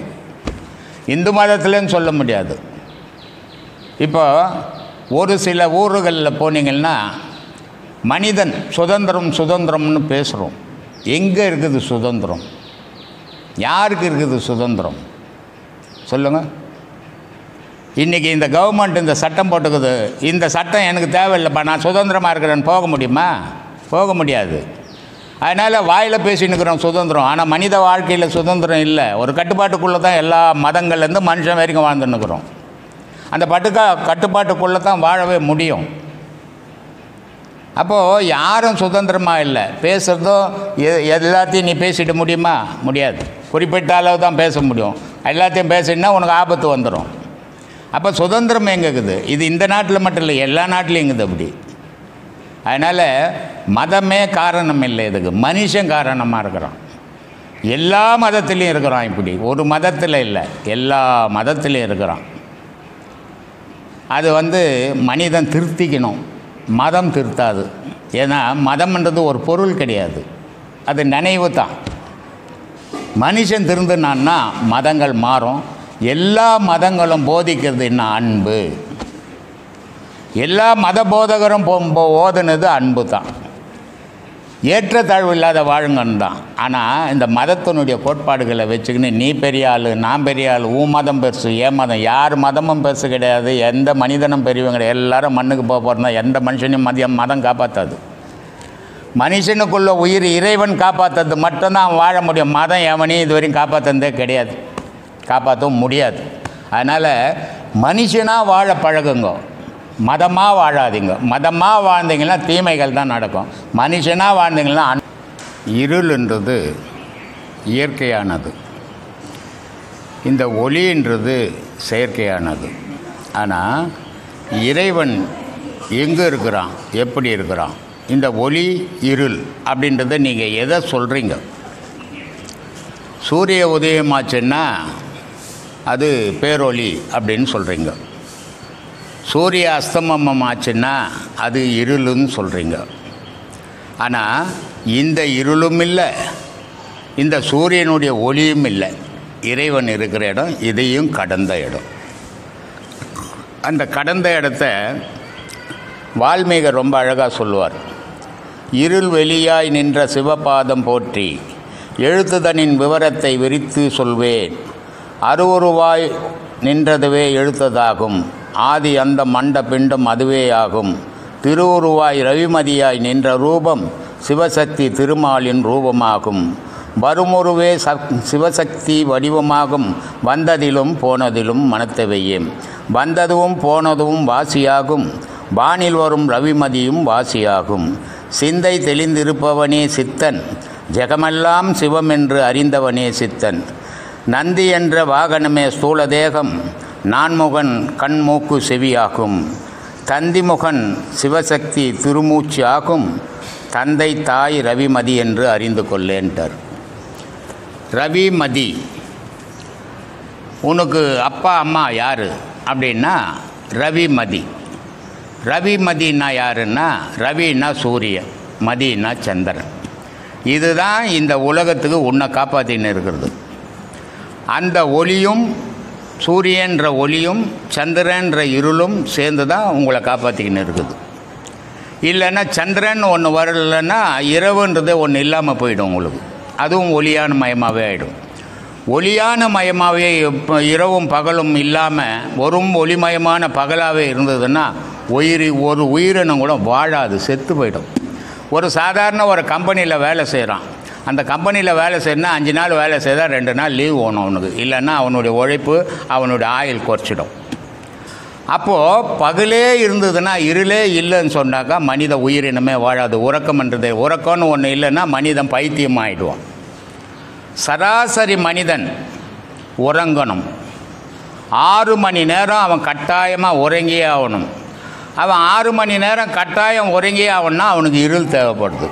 இந்து மதத்துலேன்னு சொல்ல முடியாது. இப்போ ஒரு சில ஊர்களில் போனீங்கன்னா மனிதன் சுதந்திரம்னு பேசுகிறோம். எங்கே இருக்குது சுதந்திரம்? யாருக்கு இருக்குது சுதந்திரம்? சொல்லுங்கள். இன்றைக்கி இந்த கவர்மெண்ட் இந்த சட்டம் போட்டுக்குது. இந்த சட்டம் எனக்கு தேவையில்லைப்பா, நான் சுதந்திரமாக இருக்கிறேன்னு போக முடியுமா? போக முடியாது. அதனால் வாயில் பேசின்னுக்கிறோம் சுதந்திரம். ஆனால் மனித வாழ்க்கையில் சுதந்திரம் இல்லை. ஒரு கட்டுப்பாட்டுக்குள்ளே தான் எல்லா மதங்கள்லேருந்து மனுஷன் வரைக்கும் வாழ்ந்துன்னுக்கிறோம். அந்த கட்டுப்பாட்டுக்குள்ளே தான் வாழவே முடியும். அப்போது யாரும் சுதந்திரமாக இல்லை. பேசுகிறதும் எல்லாத்தையும் நீ பேசிட முடியுமா? முடியாது. குறிப்பிட்ட அளவு தான் பேச முடியும். எல்லாத்தையும் பேசினா உனக்கு ஆபத்து வந்துடும். அப்போ சுதந்திரம் எங்கே இருக்குது? இது இந்த நாட்டில் மட்டும் இல்லை, எல்லா நாட்டிலையும் இருக்குது அப்படி. அதனால் மதமே காரணம் இல்லை இதுக்கு, மனுஷன் காரணமாக இருக்கிறான். எல்லா மதத்துலேயும் இருக்கிறான். இப்படி ஒரு மதத்தில் இல்லை, எல்லா மதத்துலேயும் இருக்கிறான். அது மனிதன் திருத்திக்கணும், மதம் திருத்தாது. ஏன்னா மதம்ன்றது ஒரு பொருள் கிடையாது, அது நினைவு தான். மனுஷன் திருந்தினான்னா மதங்கள் மாறும். எல்லா மதங்களும் போதிக்கிறது என்ன? அன்பு. எல்லா மத போதகரும் ஓதுனது அன்பு தான். ஏற்றத்தாழ்வு இல்லாத வாழுங்கன்னு தான். ஆனால் இந்த மதத்தினுடைய கோட்பாடுகளை வச்சுக்கின்னு நீ பெரிய ஆள், நான் பெரிய ஆள், உன் மதம் பெருசு, என் மதம், யார் மதமும் பெருசு கிடையாது, எந்த மனிதனும் பெரியவங்க கிடையாது. எல்லோரும் மண்ணுக்கு போக போகிறதா. எந்த மனுஷனையும் மதம் காப்பாற்றாது. மனுஷனுக்குள்ள உயிர் இறைவன் காப்பாற்றுறது மட்டும்தான் வாழ முடியும். மதம் எவனையும் இதுவரையும் காப்பாற்றுறதே கிடையாது, காப்பாற்றவும் முடியாது. அதனால் மனுஷனாக வாழ பழகுங்க, மதமாக வாழாதீங்க. மதமாக வாழ்ந்தீங்கன்னா தீமைகள் தான் நடக்கும். மனுஷனாக வாழ்ந்தீங்கன்னா இருள்ன்றது இயற்கையானது, இந்த ஒளின்றது செயற்கையானது. ஆனால் இறைவன் எங்கே இருக்கிறான், எப்படி இருக்கிறான்? இந்த ஒளி இருள் அப்படின்றத நீங்கள் எதை சொல்கிறீங்க? சூரிய உதயமாச்சுன்னா அது பேரொளி அப்படின்னு சொல்கிறீங்க. சூரிய அஸ்தமம் ஆச்சுன்னா அது இருளுன்னு சொல்கிறீங்க. ஆனால் இந்த இருளும் இல்லை, இந்த சூரியனுடைய ஒளியும் இல்லை. இறைவன் இருக்கிற இடம் இதையும் கடந்த இடம். அந்த கடந்த இடத்த வால்மீகர் ரொம்ப அழகாக சொல்லுவார். இருள் வெளியாய் நின்ற சிவபாதம் போற்றி, எழுத்துதனின் விவரத்தை விரித்து சொல்வேன், அருவுருவாய் நின்றதுவே எழுத்ததாகும், ஆதி அந்த மண்ட பிண்டம் அதுவேயாகும். திருவுருவாய் ரவிமதியாய் நின்ற ரூபம் சிவசக்தி திருமாலின் ரூபமாகும். வருமுருவே சிவசக்தி வடிவமாகும். வந்ததிலும் போனதிலும் மனத்தவையே. வந்ததும் போனதும் வாசியாகும். வானில் வரும் ரவிமதியும் வாசியாகும். சிந்தை தெளிந்திருப்பவனே சித்தன். ஜெகமெல்லாம் சிவமென்று அறிந்தவனே சித்தன். நந்தி என்ற வாகனமே ஸ்தூல தேகம். நான்முகன் கண்மூக்கு செவியாகும். தந்திமுகன் சிவசக்தி திருமூச்சு ஆகும். தந்தை தாய் ரவிமதி என்று அறிந்து கொள்ளேன்ட்டார். ரவிமதி, உனக்கு அப்பா அம்மா யார் அப்படின்னா ரவிமதி. ரவிமதினா யாருன்னா, ரவின்னா சூரியன், மதினா சந்திரன். இதுதான் இந்த உலகத்துக்கு உன்னை காப்பாற்றின்னு இருக்கிறது. அந்த ஒளியும் சூரியன்ற ஒளியும் சந்திரன்ற இருளும் சேர்ந்து தான் உங்களை காப்பாற்றிக்கின்னு இருக்குது. இல்லைன்னா சந்திரன் ஒன்று வரலைன்னா இரவுன்றதே ஒன்று இல்லாமல் போயிடும் உங்களுக்கு. அதுவும் ஒளியான மயமாகவே ஆகிடும். ஒளியான மயமாகவே இரவும் பகலும் இல்லாமல் வெறும் ஒளிமயமான பகலாகவே இருந்ததுன்னா ஒரு உயிரினம் கூட வாழாது, செத்து போயிடும். ஒரு சாதாரண ஒரு கம்பெனியில் வேலை செய்கிறான். அந்த கம்பெனியில் வேலை செய்யணுன்னா 5 நாள் வேலை செய்தால் 2 நாள் லீவ் வேணும் அவனுக்கு. இல்லைன்னா அவனுடைய உழைப்பு அவனுடைய ஆயுள் குறைச்சிடும். அப்போது பகலே இருந்ததுன்னா இருளே இல்லைன்னு சொன்னாக்கா மனித உயிரினமே வாழாது. உறக்கம்ன்றது, உறக்கம்னு ஒன்று இல்லைன்னா மனிதன் பைத்தியம் ஆகிடுவான். சராசரி மனிதன் உறங்கணும். 6 மணி நேரம் அவன் கட்டாயமாக உறங்கியே ஆகணும். அவன் 6 மணி நேரம் கட்டாயம் உறங்கியே ஆகணும்னா அவனுக்கு இருள் தேவைப்படுது.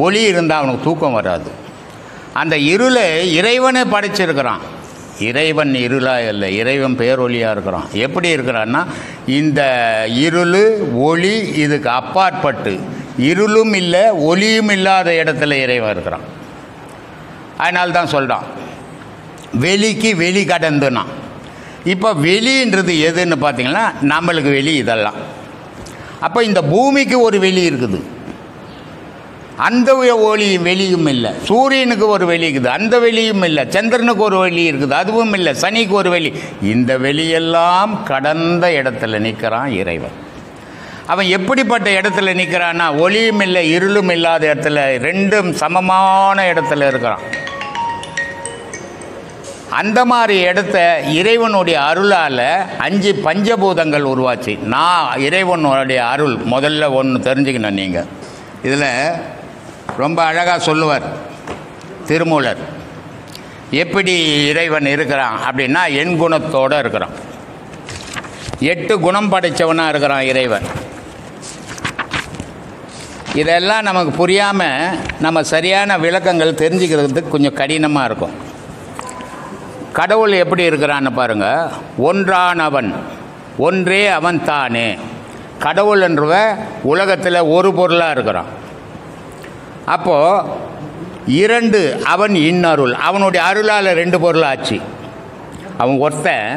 ஒளி இருந்தால் அவனுக்கு தூக்கம் வராது. அந்த இருளை இறைவனே படைச்சிருக்கிறான். இறைவன் இருளாக இல்லை, இறைவன் பேரொளியாக இருக்கிறான். எப்படி இருக்கிறான்னா, இந்த இருள் ஒளி இதுக்கு அப்பாற்பட்டு இருளும் இல்லை ஒளியும் இல்லாத இடத்துல இறைவன் இருக்கிறான். அதனால்தான் சொல்கிறான் வெளிக்கு வெளி கடந்துனா. இப்போ வெளின்றது எதுன்னு பார்த்தீங்கன்னா நம்மளுக்கு வெளி இதெல்லாம். அப்போ இந்த பூமிக்கு ஒரு வெளி இருக்குது, அந்த ஒளி வெளியும் இல்லை. சூரியனுக்கு ஒரு வெளி இருக்குது, அந்த வெளியும் இல்லை. சந்திரனுக்கு ஒரு வெளி இருக்குது, அதுவும் இல்லை. சனிக்கு ஒரு வெளி. இந்த வெளியெல்லாம் கடந்த இடத்துல நிற்கிறான் இறைவன். அவன் எப்படிப்பட்ட இடத்துல நிற்கிறான்னா, ஒளியும் இல்லை இருளும் இல்லாத இடத்துல, ரெண்டும் சமமான இடத்துல இருக்கிறான். அந்த மாதிரி இடத்த இறைவனுடைய அருளால் 5 பஞ்சபூதங்கள் உருவாச்சு. நான் இறைவனுடைய அருள் முதல்ல ஒன்று தெரிஞ்சுக்கணும். நீங்கள் இதில் ரொம்ப அழகாக சொல்லுவார் திருமூலர். எப்படி இறைவன் இருக்கிறான் அப்படின்னா, எண் குணத்தோடு இருக்கிறான். 8 குணம் படைத்தவனாக இருக்கிறான் இறைவன். இதெல்லாம் நமக்கு புரியாமல் நம்ம சரியான விளக்கங்கள் தெரிஞ்சுக்கிறதுக்கு கொஞ்சம் கடினமாக இருக்கும். கடவுள் எப்படி இருக்கிறான்னு பாருங்கள். ஒன்றானவன், ஒன்றே அவன் தானே. கடவுள் என்றவ உலகத்தில் ஒரு பொருளாக இருக்கிறான். அப்போது 2 அவன் இன்னருள். அவனுடைய அருளால் 2 பொருளாச்சு. அவன் ஒருத்தன்,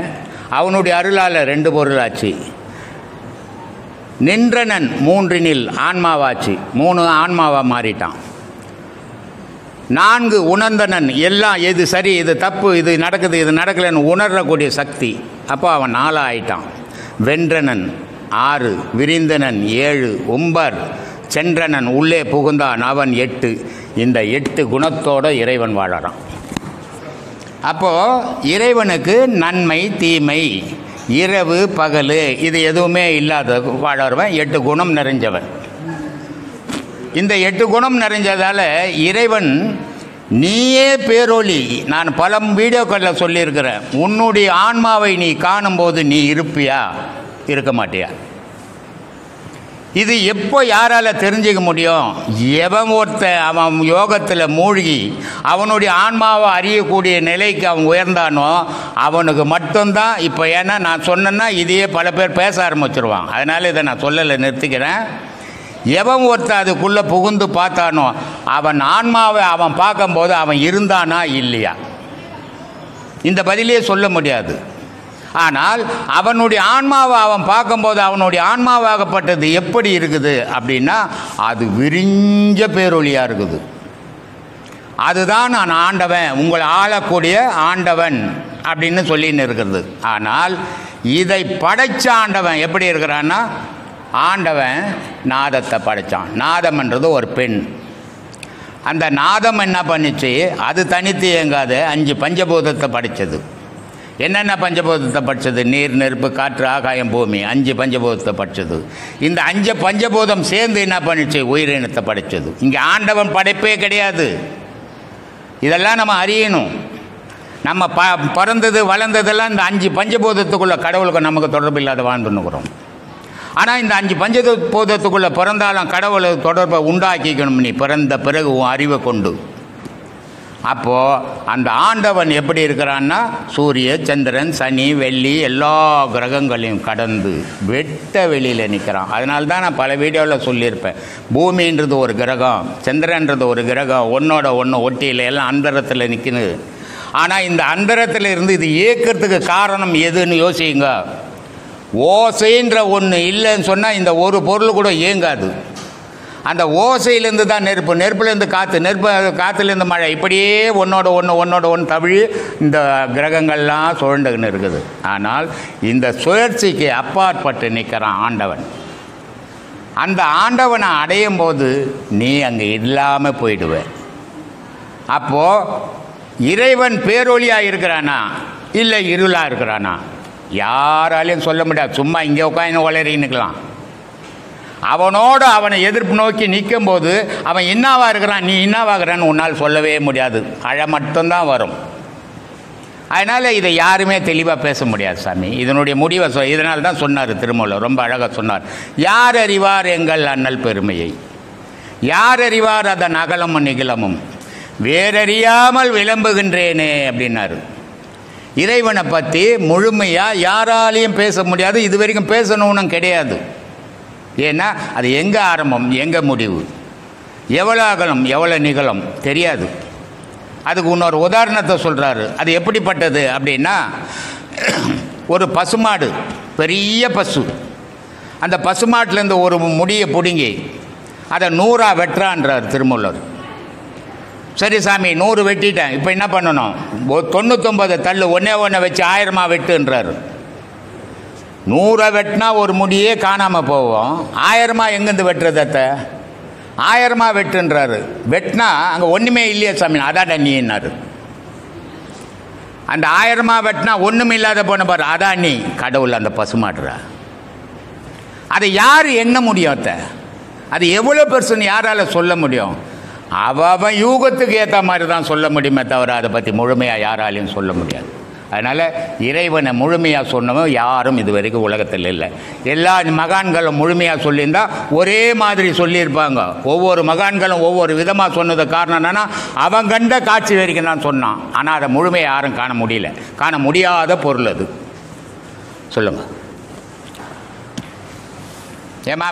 அவனுடைய அருளால் 2 பொருளாச்சு. நின்றனன் 3 ஆன்மாவாச்சு, 3 ஆன்மாவாக மாறிட்டான். 4 உணர்ந்தனன், எல்லாம் எது சரி இது தப்பு இது நடக்குது இது நடக்கலைன்னு உணரக்கூடிய சக்தி. அப்போ அவன் 4 ஆயிட்டான். வென்றனன் 6, விரிந்தனன் 7, உம்பர் சென்றனன் உள்ளே புகுந்தான் அவன் 8. இந்த 8 குணத்தோடு இறைவன் வாழறான். அப்போது இறைவனுக்கு நன்மை தீமை இரவு பகல் இது எதுவுமே இல்லாத வாழறவன், 8 குணம் நிறைஞ்சவன். இந்த 8 குணம் நிறைஞ்சதால் இறைவன் நீயே பேரொளி. நான் பல வீடியோக்களில் சொல்லியிருக்கிறேன். உன்னுடைய ஆன்மாவை நீ காணும்போது நீ இருப்பியா, இருக்க மாட்டியா? இது எப்போ யாரால் தெரிஞ்சுக்க முடியும்? எவன் ஒருத்தன் அவன் யோகத்தில் மூழ்கி அவனுடைய ஆன்மாவை அறியக்கூடிய நிலைக்கு அவன் உயர்ந்தானோ அவனுக்கு மட்டும்தான். இப்போ ஏன்னா நான் சொன்னேன்னா இதையே பல பேர் பேச ஆரம்பிச்சிருவான். அதனால் இதை நான் சொல்லலை, நிறுத்திக்கிறேன். எவன் ஒருத்தன் அதுக்குள்ளே புகுந்து பார்த்தானோ அவன் ஆன்மாவை அவன் பார்க்கும்போது அவன் இருந்தானா இல்லையா, இந்த பதிலே சொல்ல முடியாது. ஆனால் அவனுடைய ஆன்மாவை அவன் பார்க்கும்போது அவனுடைய ஆன்மாவாகப்பட்டது எப்படி இருக்குது அப்படின்னா, அது விரிஞ்ச பேரொளியாக இருக்குது. அதுதான் நான் ஆண்டவன், உங்களை ஆளக்கூடிய ஆண்டவன் அப்படின்னு சொல்லின்னு இருக்கிறது. ஆனால் இதை படைச்ச ஆண்டவன் எப்படி இருக்கிறான்னா, ஆண்டவன் நாதத்தை படைத்தான். நாதம்ன்றது ஒரு பெண். அந்த நாதம் என்ன பண்ணிச்சு, அது தனித்து இயங்காது 5 பஞ்சபூதத்தை படைச்சது. என்னென்ன பஞ்சபூதத்தை படைச்சது? நீர், நெருப்பு, காற்று, ஆகாயம், பூமி. 5 பஞ்சபூதத்தை படைச்சது. இந்த 5 பஞ்சபூதம் சேர்ந்து என்ன பண்ணிச்சு? உயிரினத்தை படைச்சது. இங்கே ஆண்டவன் படைப்பே கிடையாது. இதெல்லாம் நம்ம அறியணும். நம்ம பிறந்தது வளர்ந்ததெல்லாம் இந்த 5 பஞ்சபூதத்துக்குள்ள கடவுளுக்கு நமக்கு தொடர்பு இல்லாத வாழ்ந்துன்னுக்குறோம். ஆனால் இந்த 5 பஞ்சபூதத்துக்குள்ளே பிறந்தாலும் கடவுளை தொடர்பை உண்டாக்கிக்கணும் நீ பிறந்த பிறகு உன் அறிவை கொண்டு. அப்போது அந்த ஆண்டவன் எப்படி இருக்கிறான்னா, சூரிய, சந்திரன், சனி, வெள்ளி எல்லா கிரகங்களையும் கடந்து வெட்ட வெளியில் நிற்கிறான். அதனால தான் நான் பல வீடியோவில் சொல்லியிருப்பேன், பூமின்றது ஒரு கிரகம், சந்திரன்றது ஒரு கிரகம், ஒன்றோட ஒன்று ஒட்டியில் எல்லாம் அந்தரத்தில் நிற்குது. ஆனால் இந்த அந்தரத்தில் இருந்து இது இயக்கிறதுக்கு காரணம் எதுன்னு யோசிங்க. ஓசைன்ற ஒன்று இல்லைன்னு சொன்னால் இந்த ஒரு பொருள் கூட இயங்காது. அந்த ஓசையிலேருந்து தான் நெருப்பு, நெருப்புலேருந்து காற்று, காற்றுலேருந்து மழை, இப்படியே ஒன்றோட ஒன்று தவிழி இந்த கிரகங்கள்லாம் சுழண்டுன்னு இருக்குது. ஆனால் இந்த சுழற்சிக்கு அப்பாற்பட்டு நிற்கிறான் ஆண்டவன். அந்த ஆண்டவனை அடையும் போது நீ அங்கே இல்லாமல் போயிடுவ. அப்போது இறைவன் பேரொழியாக இருக்கிறானா இல்லை இருளாக இருக்கிறானா யாராலையும் சொல்ல முடியாது. சும்மா இங்கே உட்காந்து உளறின்னுக்கலாம். அவனோடு அவனை எதிர்ப்பு நோக்கி நிற்கும் போது அவன் என்னவா இருக்கிறான், நீ என்னவாகிறான்னு உன்னால் சொல்லவே முடியாது. அழ மட்டும்தான் வரும். அதனால் இதை யாருமே தெளிவாக பேச முடியாது சாமி. இதனுடைய முடிவை இதனால் தான் சொன்னார் திருமூலர், ரொம்ப அழகாக சொன்னார். யார் அறிவார் எங்கள் அண்ணல் பெருமையை, யார் அறிவார் அதன் அகலமும் நிகழமும், வேறறியாமல் விளம்புகின்றேனே அப்படின்னாரு. இறைவனை பற்றி முழுமையாக யாராலையும் பேச முடியாது. இது வரைக்கும் பேசணும்னு கிடையாது. ஏன்னா அது எங்கே ஆரம்பம் எங்கே முடிவு, எவ்வளோ அகலம் எவ்வளோ நிகழும் தெரியாது. அதுக்கு இன்னொரு உதாரணத்தை சொல்கிறாரு. அது எப்படிப்பட்டது அப்படின்னா, ஒரு பசுமாடு, பெரிய பசு, அந்த பசுமாட்டிலேருந்து ஒரு முடியை பிடுங்கி அதை 100ஆக வெட்டுறான்றார் திருமூலர். சரி சாமி 100 வெட்டிட்டேன், இப்போ என்ன பண்ணணும்? 99 தள்ளு, ஒன்றே வச்சு 1000 வெட்டுன்றார். 100 வெட்டினா ஒரு முடியே காணாமல் போவோம். 1000 எங்கேருந்து வெட்டுறதத்தை? 1000 வெட்டுன்றாரு. வெட்டினா அங்கே ஒன்றுமே இல்லையே சாமி, அதாடா நீன்னாரு. அந்த 1000 வெட்டினா ஒன்றும் இல்லாத போன பாரு, அதான் நீ கடவுள் அந்த பசுமாடுறா. அதை யார் எண்ண முடியும்? அது எவ்வளோ பெருசுன்னு யாரால் சொல்ல முடியும்? அவன் யூகத்துக்கு ஏற்ற மாதிரி தான் சொல்ல முடியுமே தவிர அதை பற்றி முழுமையாக யாராலையும் சொல்ல முடியாது. அதனால் இறைவனை முழுமையாக சொன்னவன் யாரும் இது வரைக்கும் உலகத்தில் இல்லை. எல்லா மகான்களும் முழுமையாக சொல்லியிருந்தால் ஒரே மாதிரி சொல்லியிருப்பாங்க. ஒவ்வொரு மகான்களும் ஒவ்வொரு விதமாக சொன்னது காரணம் என்னென்னா, அவன் கண்ட காட்சி வரைக்கும் தான் சொன்னான். ஆனால் அதை முழுமையை யாரும் காண முடியல. காண முடியாத பொருள் அது. சொல்லுங்கள் ஏமா.